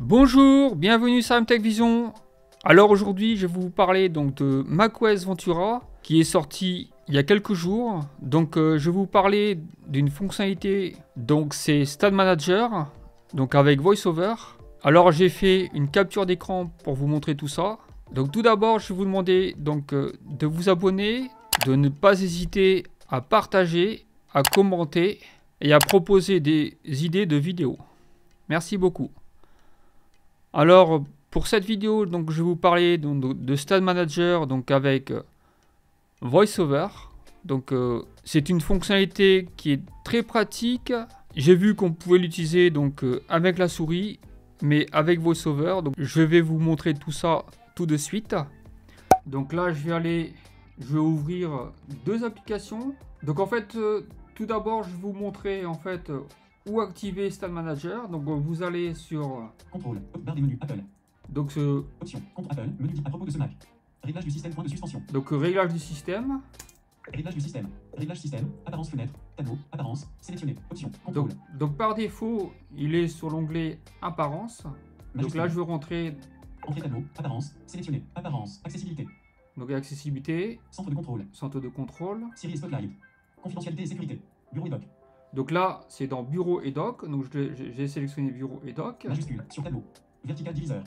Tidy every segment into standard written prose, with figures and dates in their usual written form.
Bonjour, bienvenue sur MTech Vision. Alors aujourd'hui, je vais vous parler donc de macOS Ventura qui est sorti il y a quelques jours. Donc je vais vous parler d'une fonctionnalité, donc c'est Stade Manager, donc avec VoiceOver. Alors j'ai fait une capture d'écran pour vous montrer tout ça. Donc tout d'abord, je vais vous demander donc de vous abonner, de ne pas hésiter à partager, à commenter et à proposer des idées de vidéos. Merci beaucoup. Alors, pour cette vidéo, donc, je vais vous parler de Stade Manager donc, avec VoiceOver. Donc, c'est une fonctionnalité qui est très pratique. J'ai vu qu'on pouvait l'utiliser donc avec la souris, mais avec VoiceOver. Donc, je vais vous montrer tout ça tout de suite. Donc là, je vais ouvrir deux applications. Donc en fait, tout d'abord, je vais vous montrer en fait où activer Stade Manager. Donc vous allez sur Contrôle, barre des menus, Apple. donc Option, compte Apple, menu à propos de ce Mac. Réglage du système, point de suspension. donc réglage du système. Réglage du système. Réglage système, apparence fenêtre, tableau, apparence, sélectionné. Option, contrôle. Donc par défaut, il est sur l'onglet apparence. Donc là, je veux rentrer. Entrée tableau, apparence, sélectionné, apparence, accessibilité. Donc accessibilité, Centre de contrôle, centre de contrôle. Siri et Spotlight. Confidentialité et sécurité. Bureau et doc. Donc là, c'est dans bureau et doc. Donc j'ai sélectionné bureau et doc. Majuscule, sur tableau. Vertical diviseur.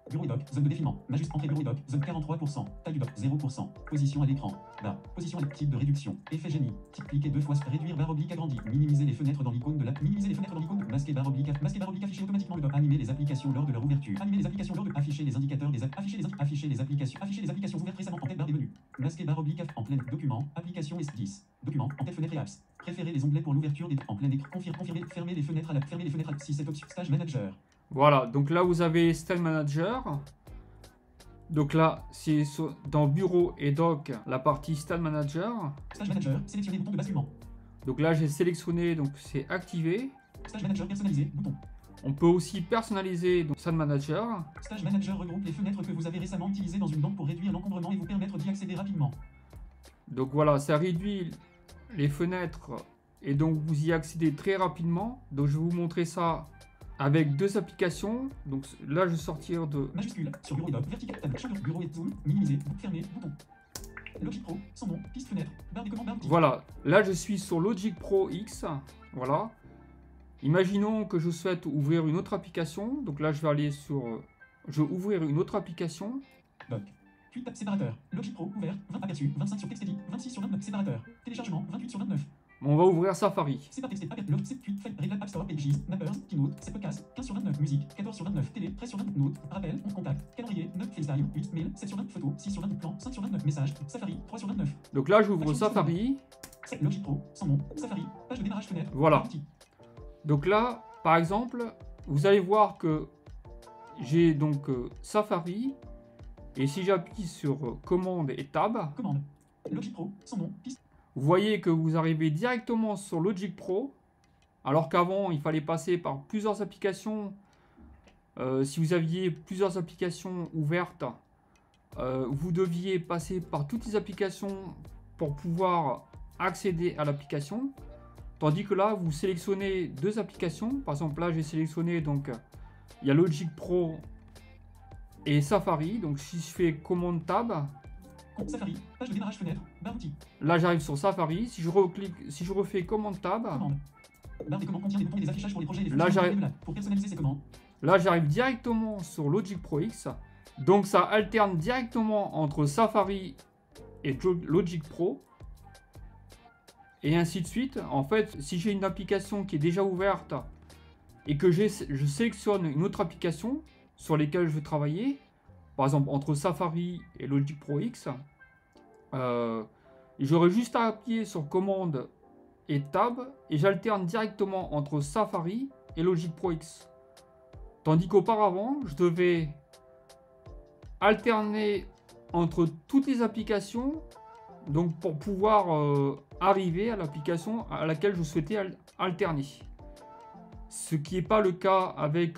Bureau et doc, zone de défilement. Majuscule, entrée bureau et doc, zone 43%. Taille du doc, 0%. Position à l'écran. Barre. Position à type de réduction. Effet génie. Type cliquer deux fois. Réduire barre oblique agrandie. Minimiser les fenêtres dans l'icône de la. Minimiser les fenêtres dans l'icône de. Masquer barre oblique. Masquer barre oblique afficher automatiquement le doc. Animer les applications lors de leur ouverture. Animer les applications lors de. Afficher les indicateurs des afficher les applications. Afficher les applications ouvertes récemment en tête barre des menus. Masquer barre oblique en pleine document. Application S10. Document en tête fenêtre et apps. Préférer les onglets pour l'ouverture des. En plein écran. Confirmer. Fermer les fenêtres à la. Fermer les fenêtres si cette option. Stage Manager. Voilà. Donc là, vous avez Stade Manager. Donc là, c'est dans Bureau et Doc, la partie Stade Manager. Stage Manager, sélectionner bouton de basculement. Donc là, j'ai sélectionné, donc c'est activé. Stage Manager personnalisé, bouton. On peut aussi personnaliser donc, Stade Manager. Stage Manager regroupe les fenêtres que vous avez récemment utilisées dans une banque pour réduire l'encombrement et vous permettre d'y accéder rapidement. Donc voilà, ça réduit les fenêtres et donc vous y accédez très rapidement. Donc je vais vous montrer ça avec deux applications. Donc là, je vais sortir de. Majuscule, sur bureau et doc, vertical, table, champ, bureau et zoom, minimiser, fermer, bouton. Logic Pro, sans nom, piste fenêtre, barre des commandes, barre. Voilà, là je suis sur Logic Pro X. Voilà. Imaginons que je souhaite ouvrir une autre application. Donc là, je vais aller sur. Je vais ouvrir une autre application. Doc. Puis tab séparateur. Logic Pro, ouvert, 20 aperçus, 25 sur TextEdit, 26 sur 29, séparateur. Téléchargement, 28 sur 29. On va ouvrir Safari. C'est par texte, log, c'est puis, fait, Réglage App Store, Pages, Mappers, Keynote, c'est podcast, 15 sur 29, musique, 14 sur 29, télé, 13 sur 29, notes, rappel, 11 contact, calendrier, 9, FaceTime, 8, mail, 7 sur 29, photos, 6 sur 29, plan, 5 sur 29, messages, Safari, 3 sur 29. Donc là, j'ouvre Safari. Logic Pro, sans nom, Safari, page de démarrage fenêtre. Voilà. Donc là, par exemple, vous allez voir que j'ai donc Safari. Et si j'appuie sur commande et tab, commande, Logic Pro, sans nom, piste. Vous voyez que vous arrivez directement sur Logic Pro, alors qu'avant il fallait passer par plusieurs applications. Si vous aviez plusieurs applications ouvertes, vous deviez passer par toutes les applications pour pouvoir accéder à l'application. Tandis que là, vous sélectionnez deux applications. Par exemple, là, j'ai sélectionné donc il y a Logic Pro et Safari. Donc si je fais commande tab. Safari, page de démarrage fenêtre, barre outils. Là, j'arrive sur Safari. Si je reclique, si je refais commande tab. Commande. Barre des commandes contient des boutons et des affichages pour les projets et les là, j'arrive. Pour personnaliser ces commandes. Là, j'arrive directement sur Logic Pro X. Donc, ça alterne directement entre Safari et Logic Pro. Et ainsi de suite. En fait, si j'ai une application qui est déjà ouverte et que je sélectionne une autre application sur lesquelles je veux travailler, par exemple entre Safari et Logic Pro X, j'aurais juste à appuyer sur commande et tab et j'alterne directement entre Safari et Logic Pro X. Tandis qu'auparavant, je devais alterner entre toutes les applications donc pour pouvoir arriver à l'application à laquelle je souhaitais alterner. Ce qui n'est pas le cas avec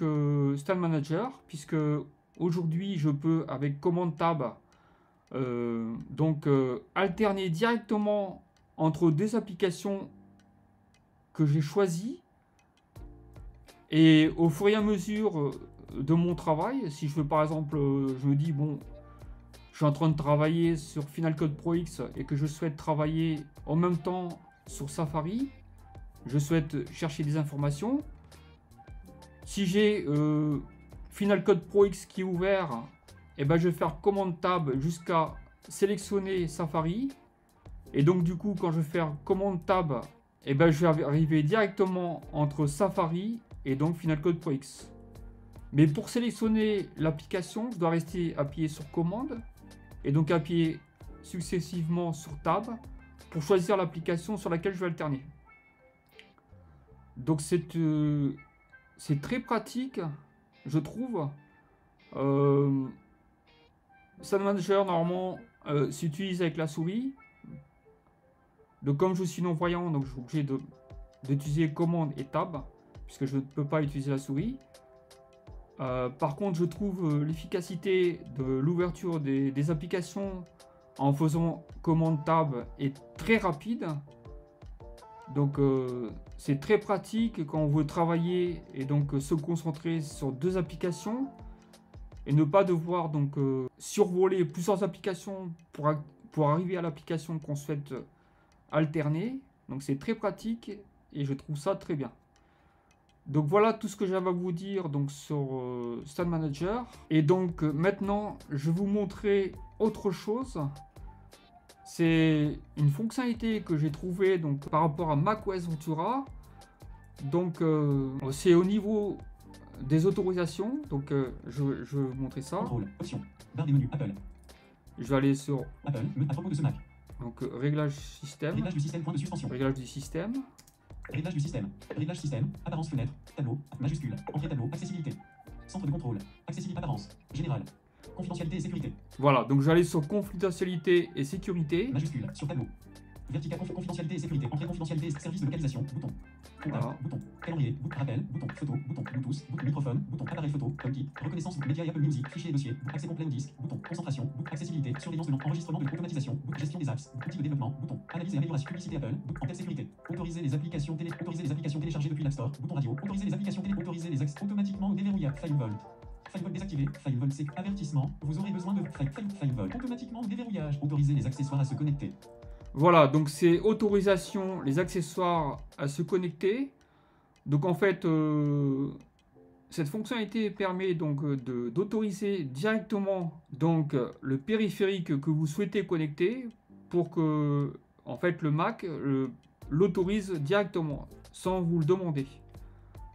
Stade Manager, puisque aujourd'hui je peux avec commande tab alterner directement entre des applications que j'ai choisies, et au fur et à mesure de mon travail. Si je veux par exemple, je me dis bon, je suis en train de travailler sur Final Cut Pro X et que je souhaite travailler en même temps sur Safari, je souhaite chercher des informations. Si j'ai Final Cut Pro X qui est ouvert, et ben je vais faire commande tab jusqu'à sélectionner Safari. Et donc du coup, quand je vais faire commande tab, et ben je vais arriver directement entre Safari et donc Final Cut Pro X. Mais pour sélectionner l'application, je dois rester appuyé sur commande et donc appuyer successivement sur tab pour choisir l'application sur laquelle je vais alterner. Donc c'est très pratique, je trouve. Stade Manager, normalement, s'utilise avec la souris. Donc, comme je suis non-voyant, donc je suis obligé d'utiliser commande et tab, puisque je ne peux pas utiliser la souris. Par contre, je trouve l'efficacité de l'ouverture des applications en faisant commande tab est très rapide. Donc c'est très pratique quand on veut travailler et donc se concentrer sur deux applications et ne pas devoir donc survoler plusieurs applications pour arriver à l'application qu'on souhaite alterner. Donc c'est très pratique et je trouve ça très bien. Donc voilà tout ce que j'avais à vous dire donc sur Stade Manager. Et donc maintenant je vais vous montrer autre chose. C'est une fonctionnalité que j'ai trouvée donc par rapport à macOS Ventura. Donc c'est au niveau des autorisations. Donc je vais vous montrer ça. Contrôle, option, barre des menus Apple. Je vais aller sur Apple, à propos de ce Mac. donc réglage système. Réglage du système, point de suspension. Réglage du système. Réglage du système. Réglage système. Apparence fenêtre. Tableau. Majuscule. Entrée tableau. Accessibilité. Centre de contrôle. Accessibilité. Apparence. Général. Confidentialité et sécurité. Voilà, donc j'allais sur confidentialité et sécurité. Majuscule. Sur tableau. Vertical. Confidentialité et sécurité. Entrée confidentialité. Service de localisation. Bouton. Contact. Voilà. Bouton. Calendrier. Bouton. Rappel. Bouton. Photo. Bouton. Bluetooth. Bouton. Microphone. Bouton. Appareil photo. HomeKit. Reconnaissance. Média et Apple Music. Fichier et dossier. Accès complet au disque. Bouton. Concentration. Bouton. Accessibilité. Surveillance de nom. Enregistrement de automatisation. Bouton. Gestion des apps. Outils de développement. Bouton. Analyse et amélioration. Publicité Apple. Bouton. En tête sécurité. Autoriser les applications téléchargées depuis l'App Store. Bouton radio. Autoriser les applications autoriser les accès automatiquement ou déverrouillable. FileVault. FileVault désactivé. FileVault c'est avertissement. Vous aurez besoin de FileVault. Automatiquement déverrouillage. Autoriser les accessoires à se connecter. Voilà, donc c'est autorisation, les accessoires à se connecter. Donc en fait, cette fonctionnalité permet donc d'autoriser directement donc le périphérique que vous souhaitez connecter pour que en fait le Mac l'autorise directement sans vous le demander.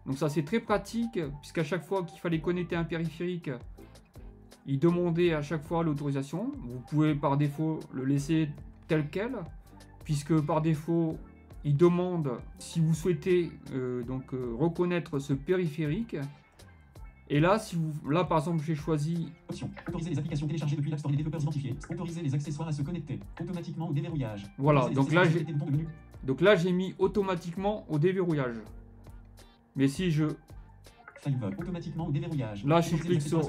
Donc ça c'est très pratique puisqu'à chaque fois qu'il fallait connecter un périphérique, il demandait à chaque fois l'autorisation. Vous pouvez par défaut le laisser tel quel, puisque par défaut il demande si vous souhaitez reconnaître ce périphérique. Et là, là par exemple j'ai choisi option, autoriser les applications téléchargées depuis l'App Store et les développeurs identifiés, autoriser les accessoires à se connecter automatiquement au déverrouillage. Voilà, donc là j'ai mis automatiquement au déverrouillage. Mais si je FileVault automatiquement au déverrouillage. Là je clique sur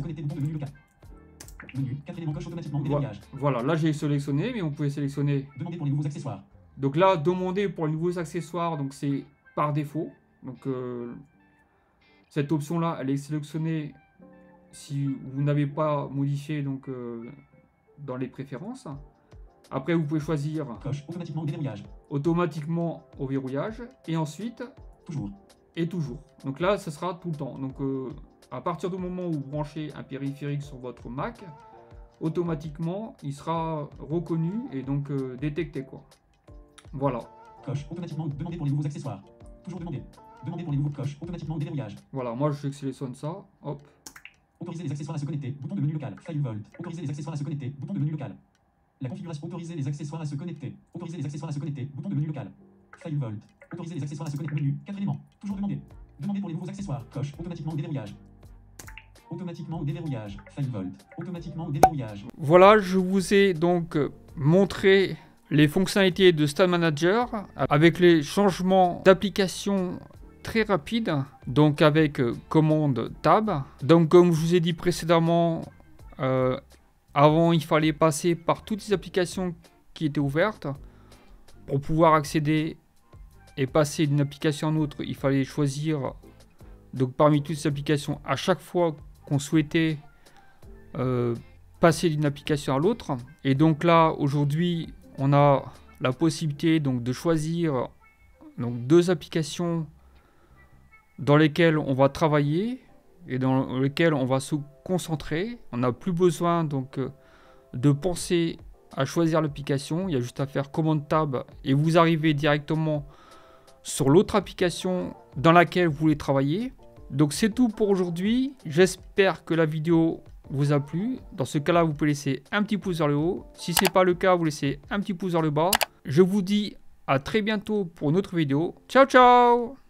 menu, 4 éléments coche automatiquement au déverrouillage. Voilà, là j'ai sélectionné, mais on pouvait sélectionner. Demander pour les nouveaux accessoires. Donc là, demander pour les nouveaux accessoires, donc c'est par défaut. Donc cette option-là, elle est sélectionnée si vous n'avez pas modifié donc dans les préférences. Après, vous pouvez choisir coche automatiquement au déverrouillage. Automatiquement au verrouillage, et ensuite toujours. Et toujours. Donc là, ce sera tout le temps. Donc à partir du moment où vous branchez un périphérique sur votre Mac, automatiquement il sera reconnu et donc détecté quoi. Voilà. Coche automatiquement demander pour les nouveaux accessoires. Toujours demander. Demander pour les nouveaux coches automatiquement au déverrouillage. Voilà, moi je sélectionne ça. Hop. Autoriser les accessoires à se connecter. Bouton de menu local. FileVault. Autoriser les accessoires à se connecter. Bouton de menu local. La configuration. Autoriser les accessoires à se connecter. Autoriser les accessoires à se connecter. Bouton de menu local. FileVault. Autoriser les accessoires à se connecter. Menu. 4 éléments. Toujours demander. Demander pour les nouveaux accessoires. Coche automatiquement au déverrouillage. Automatiquement au déverrouillage. FileVault. Automatiquement au déverrouillage. Voilà, je vous ai donc montré les fonctionnalités de Stade Manager avec les changements d'application très rapides, donc avec commande tab. Donc comme je vous ai dit précédemment, avant il fallait passer par toutes les applications qui étaient ouvertes. Pour pouvoir accéder et passer d'une application à une autre, il fallait choisir donc parmi toutes ces applications à chaque fois qu'on souhaitait passer d'une application à l'autre. Et donc là, aujourd'hui, on a la possibilité donc de choisir donc 2 applications dans lesquelles on va travailler et dans lesquelles on va se concentrer. On n'a plus besoin donc de penser à choisir l'application. Il y a juste à faire commande tab et vous arrivez directement sur l'autre application dans laquelle vous voulez travailler. Donc c'est tout pour aujourd'hui. J'espère que la vidéo vous a plu. Dans ce cas-là, vous pouvez laisser un petit pouce vers le haut. Si ce n'est pas le cas, vous laissez un petit pouce vers le bas. Je vous dis à très bientôt pour une autre vidéo. Ciao, ciao!